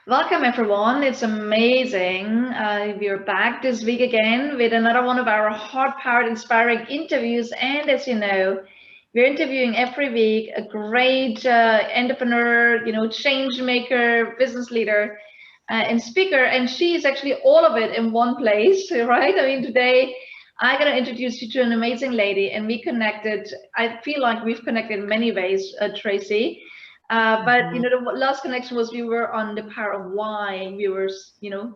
Welcome, everyone. It's amazing. We're back this week again with another one of our heart-powered, inspiring interviews. And as you know, we're interviewing every week a great entrepreneur, change maker, business leader, and speaker. And she is actually all of it in one place, right? I mean, today I'm going to introduce you to an amazing lady, and we connected. I feel like we've connected in many ways, Tracy. But Mhm. the last connection was we were on the power of why. We were,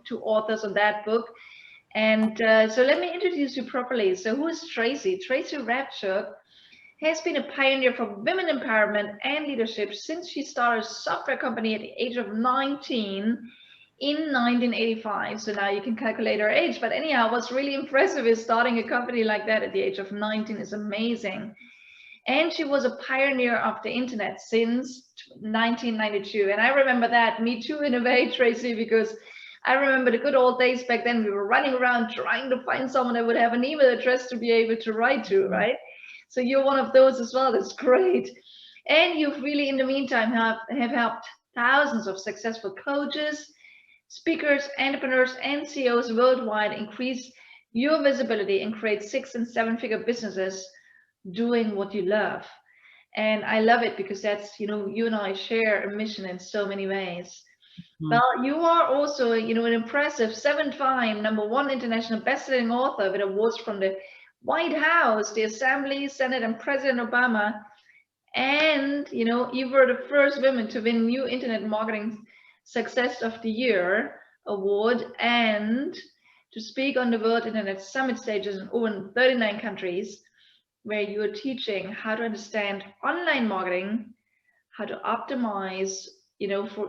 two authors of that book. And so let me introduce you properly. So who is Tracy? Tracy Repchuk has been a pioneer for women empowerment and leadership since she started a software company at the age of 19 in 1985. So now you can calculate her age. But anyhow, what's really impressive is starting a company like that at the age of 19 is amazing. And she was a pioneer of the internet since 1992. And I remember that, me too, in a way, Tracy, because I remember the good old days back then. We were running around trying to find someone that would have an email address to be able to write to, right? So you're one of those as well. That's great. And you've really, in the meantime, have helped thousands of successful coaches, speakers, entrepreneurs, and CEOs worldwide increase your visibility and create 6 and 7 figure businesses doing what you love. And I love it because that's, you and I share a mission in so many ways. Mhm. Well, you are also, an impressive 7-time #1 international best-selling author with awards from the White House, the Assembly, Senate, and President Obama. And, you were the first woman to win New Internet Marketing Success of the Year award and to speak on the World Internet Summit stages in over 39 countries where you're teaching how to understand online marketing, how to optimize, for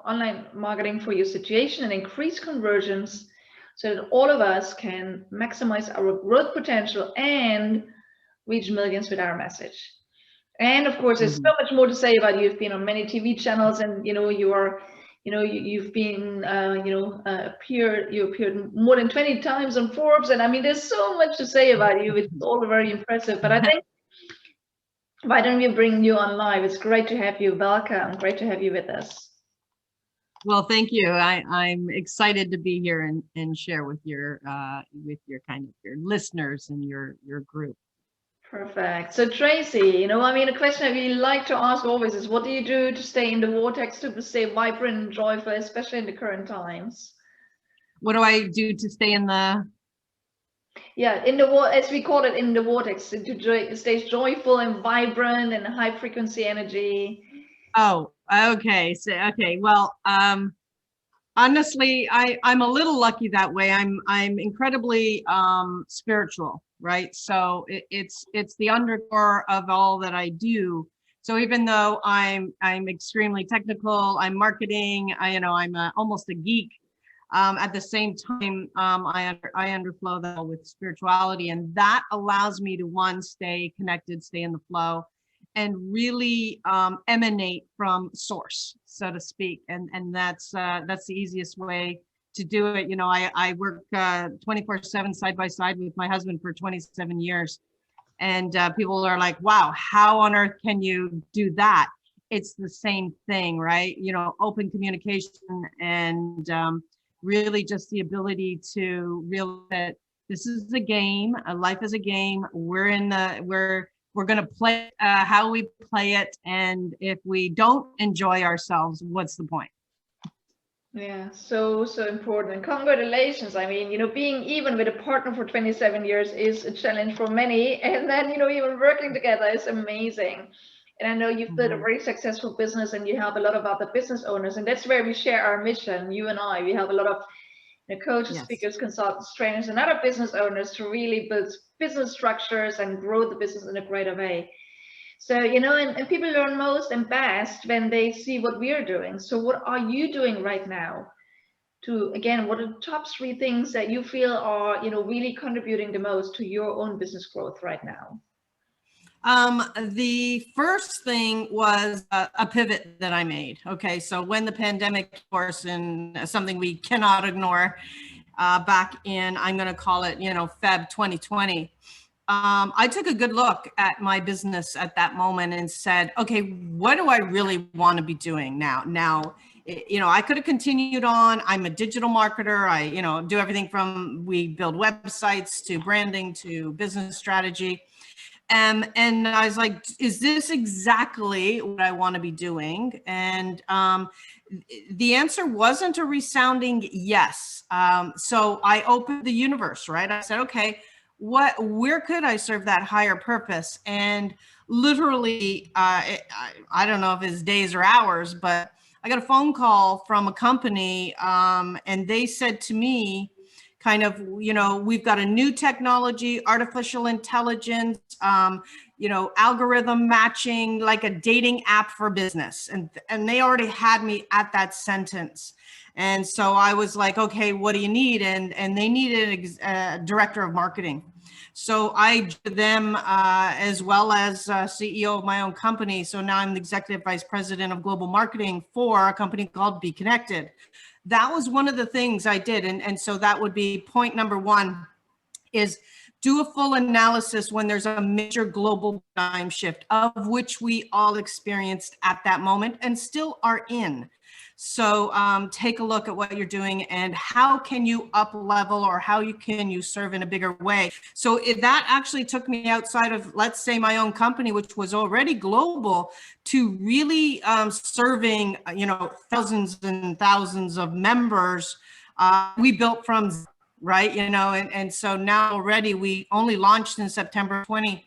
online marketing for your situation and increase conversions, so that all of us can maximize our growth potential and reach millions with our message. And of course, there's so Mhm. much more to say about you. You've been on many TV channels, and you are, you've been, you appeared more than 20 times on Forbes, and I mean, there's so much to say about you, which is all very impressive. But I think, why don't we bring you on live? It's great to have you. Welcome. Great to have you with us. Well, thank you. I'm excited to be here and share with your kind of your listeners and your group. Perfect. So Tracy, I mean, a question that we like to ask always is, what do you do to stay in the vortex, to stay vibrant and joyful, especially in the current times? What do I do to stay in the? Yeah, as we call it, in the vortex, it stays joyful and vibrant and high frequency energy. Oh, okay. So okay. Well, honestly, I'm a little lucky that way. I'm incredibly spiritual, right? So it's the undercore of all that I do. So even though I'm extremely technical, I'm marketing, I'm almost a geek. At the same time, I underflow that with spirituality, and that allows me to one, stay connected, stay in the flow, and really emanate from source, so to speak. And that's the easiest way to do it. I work 24/7 side by side with my husband for 27 years, and people are like, "Wow, how on earth can you do that?" It's the same thing, right? Open communication and really just the ability to realize that this is a game. Life is a game. We're going to play it, how we play it, and if we don't enjoy ourselves, what's the point? Yeah, so important. And congratulations. I mean, being even with a partner for 27 years is a challenge for many. And then, even working together is amazing. And I know you've built a Mhm. very successful business and you help a lot of other business owners. And that's where we share our mission, you and I. We help a lot of coaches, Yes. speakers, consultants, trainers, and other business owners to really build business structures and grow the business in a greater way. So, and people learn most and best when they see what we're doing. So, what are you doing right now to, again, what are the top 3 things that you feel are, really contributing the most to your own business growth right now? The first thing was a pivot that I made. Okay, so when the pandemic, of course, and something we cannot ignore, back in, I'm going to call it, Feb 2020. I took a good look at my business at that moment and said, okay, what do I really want to be doing now? I could have continued on. I'm a digital marketer. I, do everything from we build websites to branding to business strategy. And I was like, is this exactly what I want to be doing? And the answer wasn't a resounding yes. So I opened the universe, right? I said, okay, where could I serve that higher purpose? And literally, I don't know if it's days or hours, but I got a phone call from a company, and they said to me, kind of, we've got a new technology, artificial intelligence, algorithm matching, like a dating app for business. And they already had me at that sentence. And so I was like, okay, what do you need? And they needed a director of marketing. So I did them as well as CEO of my own company. So now I'm the executive vice president of global marketing for a company called Be Connected. That was one of the things I did. And so that would be point number one, is do a full analysis when there's a major global paradigm shift, of which we all experienced at that moment and still are in. So take a look at what you're doing and how can you up level, or how can you serve in a bigger way. So that actually took me outside of, let's say, my own company, which was already global, to really serving, thousands and thousands of members. We built from, right, and so now already we only launched in September 20,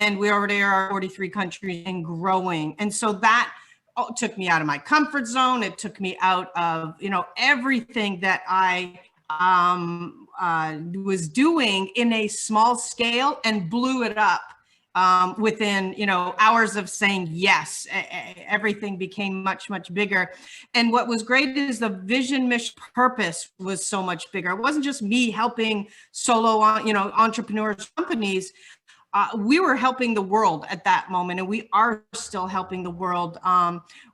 and we already are 43 countries and growing. And so that took me out of my comfort zone. It took me out of, everything that I was doing in a small scale, and blew it up within, hours of saying yes. Everything became much, much bigger. And what was great is the vision, mission, purpose was so much bigger. It wasn't just me helping solo, entrepreneurs, companies. We were helping the world at that moment, and we are still helping the world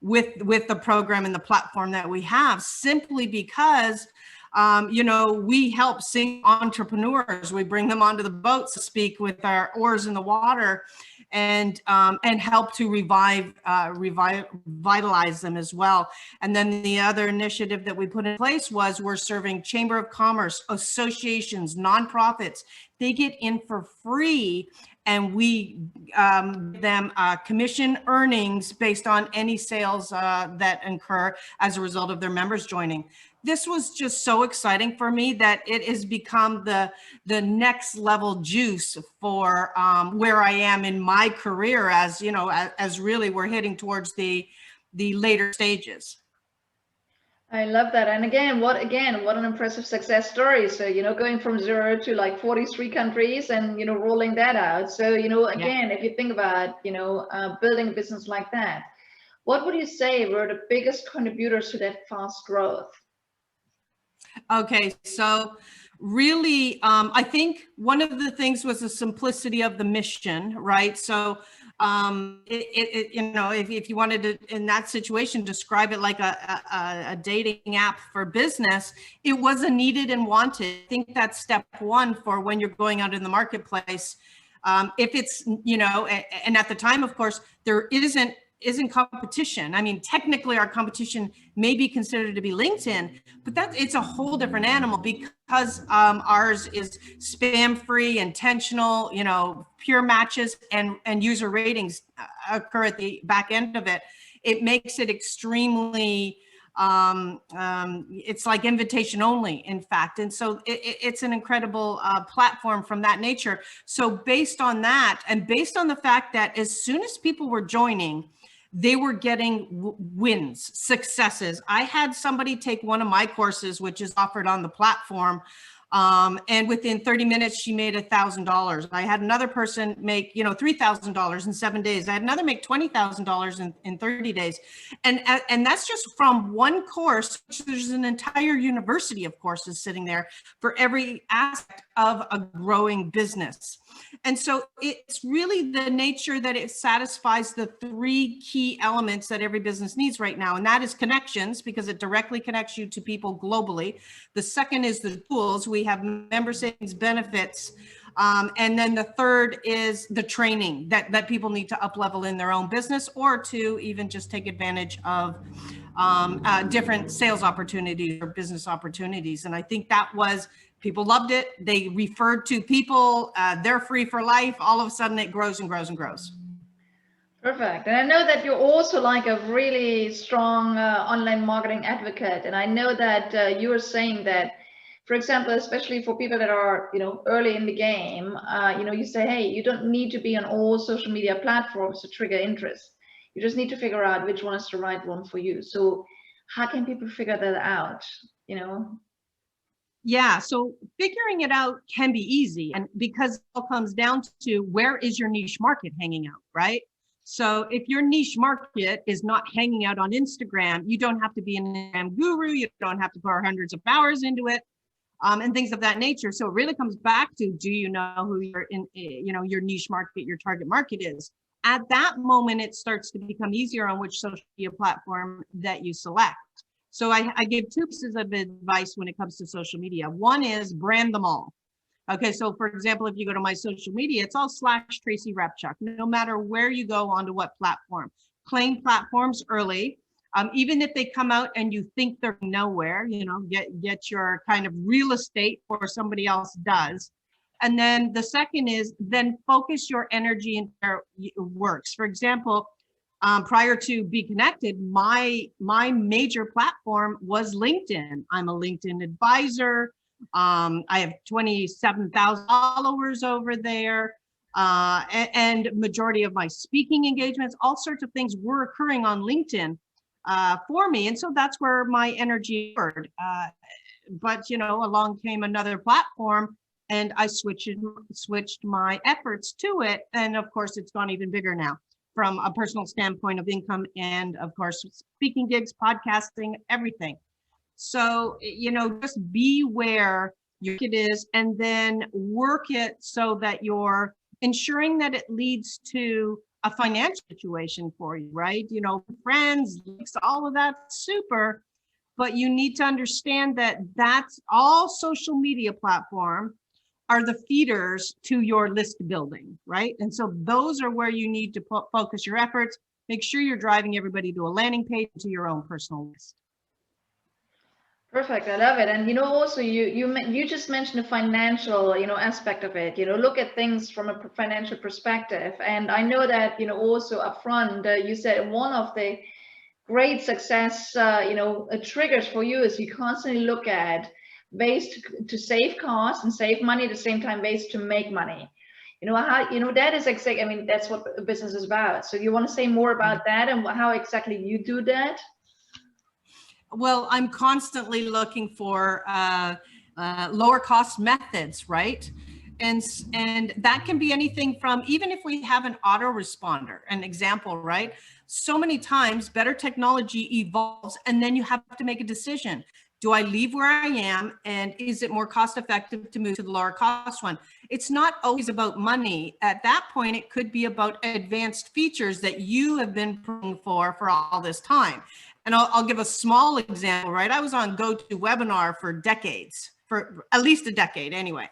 with the program and the platform that we have, simply because we help sing entrepreneurs. We bring them onto the boat, so to speak, with our oars in the water, and help to revitalize them as well. And then the other initiative that we put in place was we're serving Chamber of Commerce, associations, nonprofits. They get in for free, and we give them commission earnings based on any sales that incur as a result of their members joining. This was just so exciting for me that it has become the next level juice for where I am in my career, as as really we're heading towards the later stages. I love that. And what an impressive success story. So, going from 0 to like 43 countries and, rolling that out. So, again, if you think about, building a business like that, what would you say were the biggest contributors to that fast growth? Okay, so really, I think one of the things was the simplicity of the mission, right? So if you wanted to, in that situation, describe it like a dating app for business, it was a needed and wanted. I think that's step one for when you're going out in the marketplace. If it's, and at the time, of course, there isn't competition. I mean, technically our competition may be considered to be LinkedIn, but it's a whole different animal, because ours is spam free, intentional, pure matches, and user ratings occur at the back end of it. It makes it extremely, it's like invitation only, in fact. And so it's an incredible platform from that nature. So based on that, and based on the fact that as soon as people were joining, they were getting wins, successes. I had somebody take one of my courses, which is offered on the platform, and within 30 minutes, she made $1,000. I had another person make, $3,000 in 7 days. I had another make $20,000 in 30 days. And that's just from one course. There's an entire university of courses sitting there for every aspect of a growing business. And so it's really the nature that it satisfies the three key elements that every business needs right now. And that is connections, because it directly connects you to people globally. The second is the tools. We have member savings benefits And then the third is the training that people need to up level in their own business, or to even just take advantage of different sales opportunities or business opportunities. And I think that was, people loved it. They referred to people, they're free for life. All of a sudden it grows and grows and grows. Perfect. And I know that you're also like a really strong online marketing advocate. And I know that you were saying that, for example, especially for people that are, early in the game, you say, hey, you don't need to be on all social media platforms to trigger interest. You just need to figure out which one is the right one for you. So how can people figure that out, Yeah, so figuring it out can be easy, and because it all comes down to where is your niche market hanging out, right? So if your niche market is not hanging out on Instagram, you don't have to be an Instagram guru, you don't have to pour hundreds of hours into it, and things of that nature. So it really comes back to, do you know who your niche market, your target market is? At that moment, it starts to become easier on which social media platform that you select. So I give two pieces of advice when it comes to social media. One is brand them all. Okay, so for example, if you go to my social media, it's all / Tracy Repchuk, no matter where you go, onto what platform. Claim platforms early. Even if they come out and you think they're nowhere, get your kind of real estate before somebody else does. And then the second is then focus your energy into where it works. For example, prior to Be Connected, my major platform was LinkedIn. I'm a LinkedIn advisor. I have 27,000 followers over there. And majority of my speaking engagements, all sorts of things were occurring on LinkedIn for me. And so that's where my energy occurred. But, along came another platform and I switched my efforts to it. And of course, it's gone even bigger now, from a personal standpoint of income and of course, speaking gigs, podcasting, everything. So, just be where your market is and then work it so that you're ensuring that it leads to a financial situation for you, right? Friends, links, all of that, super. But you need to understand that that's all social media platform are the feeders to your list building, right? And so those are where you need to focus your efforts. Make sure you're driving everybody to a landing page, to your own personal list. Perfect. I love it. And also you just mentioned the financial, aspect of it. Look at things from a financial perspective. And I know that, also upfront, you said one of the great success, triggers for you is you constantly look at ways to save costs and save money, at the same time ways to make money. That is exactly, I mean, that's what a business is about. So you want to say more about that and how exactly you do that? Well, I'm constantly looking for lower cost methods, right? And that can be anything from, even if we have an autoresponder, an example, right? So many times better technology evolves and then you have to make a decision. Do I leave where I am? And is it more cost effective to move to the lower cost one? It's not always about money. At that point, it could be about advanced features that you have been praying for all this time. And I'll give a small example, right? I was on GoToWebinar for decades, for at least a decade anyway.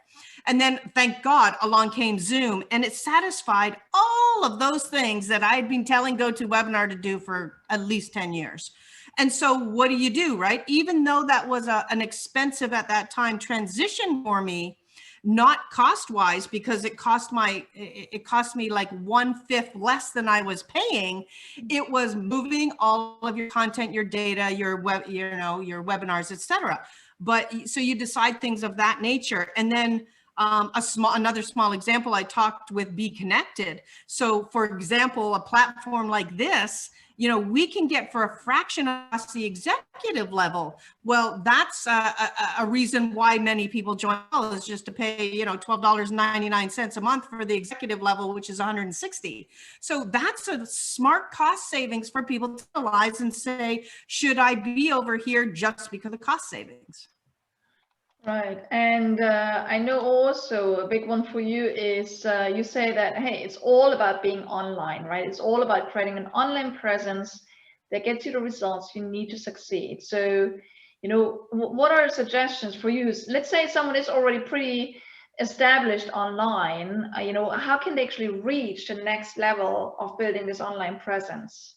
And then thank God along came Zoom, and it satisfied all of those things that I had been telling GoToWebinar to do for at least 10 years. And so what do, right? Even though that was an expensive at that time transition for me, not cost-wise, because it cost me like 1/5 less than I was paying. It was moving all of your content, your data, your web, your webinars, etc. But so you decide things of that nature. And then another small example, I talked with Be Connected. So for example, a platform like this, we can get for a fraction of the executive level. Well, that's a reason why many people join, is just to pay, $12.99 a month for the executive level, which is $160. So that's a smart cost savings for people to realize and say, should I be over here just because of cost savings? Right. And I know also a big one for you is you say that, hey, it's all about being online, right? It's all about creating an online presence that gets you the results you need to succeed. So, what are suggestions for you? Let's say someone is already pretty established online, how can they actually reach the next level of building this online presence?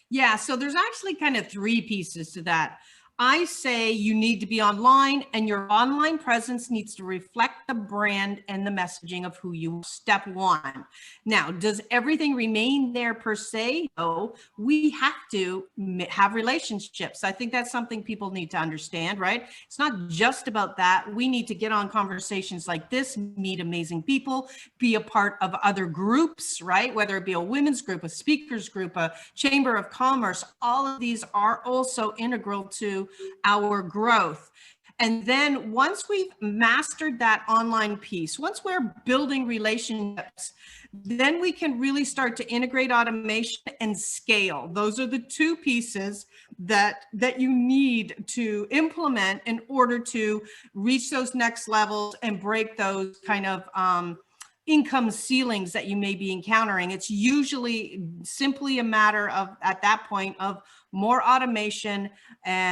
Yeah, so there's actually kind of three pieces to that. I say you need to be online, and your online presence needs to reflect the brand and the messaging of who you are. Step one. Now, does everything remain there per se? No, we have to have relationships. I think that's something people need to understand, right? It's not just about that. We need to get on conversations like this, meet amazing people, be a part of other groups, right? Whether it be a women's group, a speakers group, a chamber of commerce, all of these are also integral to our growth. And then once we've mastered that online piece, once we're building relationships, then we can really start to integrate automation and scale. Those are the two pieces that you need to implement in order to reach those next levels and break those kind of income ceilings that you may be encountering. It's usually simply a matter of, at that point, of more automation,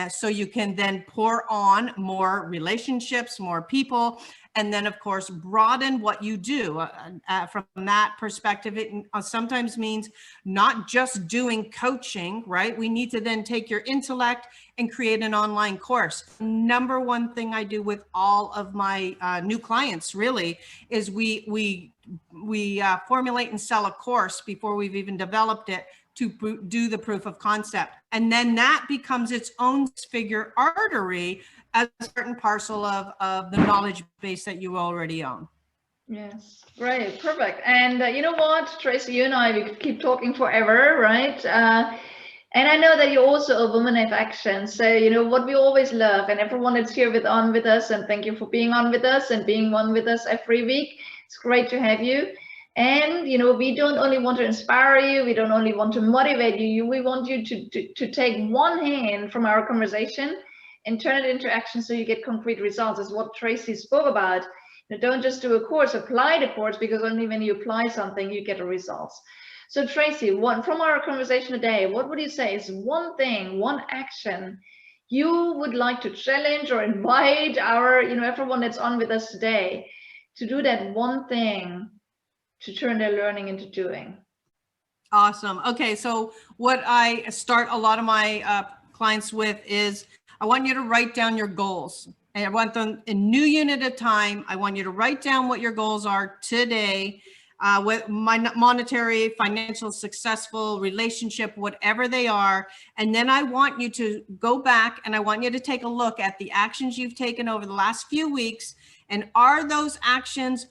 so you can then pour on more relationships, more people, and then of course broaden what you do. From that perspective, it sometimes means not just doing coaching, right? We need to then take your intellect and create an online course. Number one thing I do with all of my new clients really is we formulate and sell a course before we've even developed it, to do the proof of concept. And then that becomes its own figure artery as a certain parcel of the knowledge base that you already own. Yes, great, perfect. And you know what, Tracy, you and I, we could keep talking forever, right? And I know that you're also a woman of action. So, what we always love, and everyone that's here on with us, and thank you for being on with us and being one with us every week. It's great to have you. And, we don't only want to inspire you, we don't only want to motivate you, we want you to take one hand from our conversation and turn it into action so you get concrete results. Is what Tracy spoke about. Don't just do a course, apply the course, because only when you apply something, you get the results. So Tracy, from our conversation today, what would you say is one thing, one action you would like to challenge or invite our, everyone that's on with us today to do that one thing to turn their learning into doing? Awesome. Okay, so what I start a lot of my clients with is, I want you to write down your goals. And I want them a new unit at a time. I want you to write down what your goals are today, with monetary, financial, successful, relationship, whatever they are. And then I want you to go back and I want you to take a look at the actions you've taken over the last few weeks. And are those actions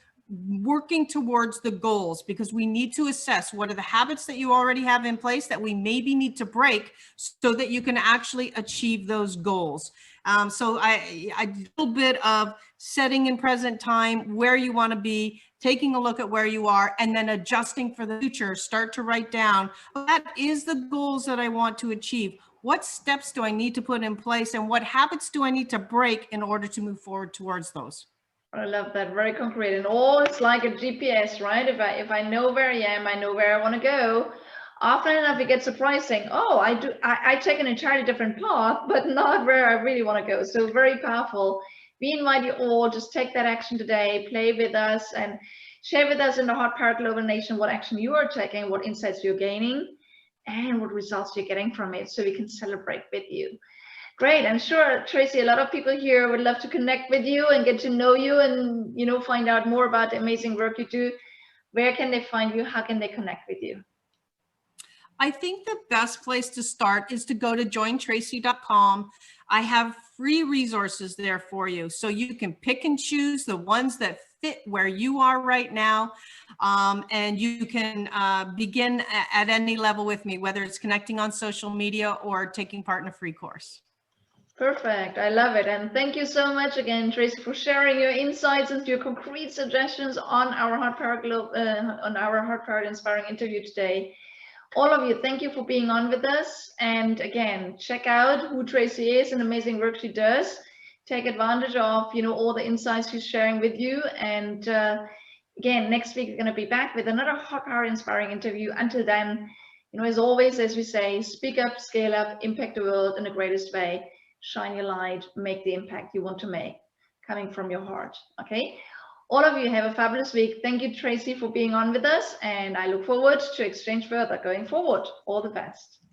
working towards the goals? Because we need to assess what are the habits that you already have in place that we maybe need to break so that you can actually achieve those goals. So I a little bit of setting in present time where you want to be, taking a look at where you are, and then adjusting for the future. Start to write down, that is the goals that I want to achieve. What steps do I need to put in place, and what habits do I need to break in order to move forward towards those? I love that, very concrete. And all it's like a GPS, right? If I know where I am, I know where I want to go. Often enough, it gets surprising. Oh, I take an entirely different path, but not where I really want to go. So very powerful. We invite you all, just take that action today, play with us, and share with us in the HeartPowered Global Nation what action you are taking, what insights you're gaining, and what results you're getting from it, so we can celebrate with you. Great. I'm sure, Tracy, a lot of people here would love to connect with you and get to know you and, find out more about the amazing work you do. Where can they find you? How can they connect with you? I think the best place to start is to go to jointracy.com. I have free resources there for you, so you can pick and choose the ones that fit where you are right now. And you can begin at any level with me, whether it's connecting on social media or taking part in a free course. Perfect. I love it. And thank you so much again, Tracy, for sharing your insights and your concrete suggestions on our HeartPowered Inspiring interview today. All of you, thank you for being on with us. And again, check out who Tracy is and amazing work she does. Take advantage of, all the insights she's sharing with you. And again, next week, we're going to be back with another HeartPowered Inspiring interview. Until then, as always, as we say, speak up, scale up, impact the world in the greatest way. Shine your light, make the impact you want to make, coming from your heart. Okay. All of you have a fabulous week. Thank you, Tracy, for being on with us, and I look forward to exchange further going forward. All the best.